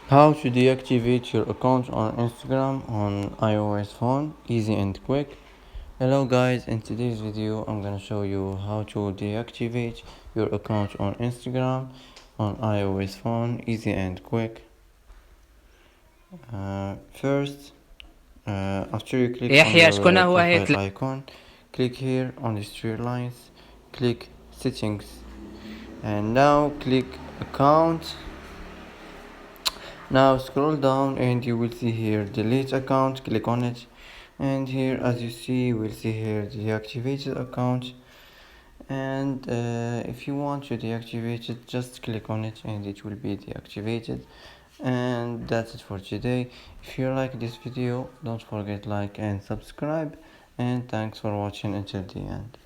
How to deactivate your account on Instagram on iOS phone, easy and quick. Hello guys, in today's video I'm gonna show you how to deactivate your account on Instagram on iOS phone, easy and quick. First, after you click on يحيى your شكون هو profile هيتل icon, click here on the three lines, click settings, and now click account. Now scroll down and you will see here delete account, click on it, and here as you see you will see here deactivated account. And if you want to deactivate it, just click on it and it will be deactivated. And that's it for today. If you like this video, don't forget like and subscribe, and thanks for watching until the end.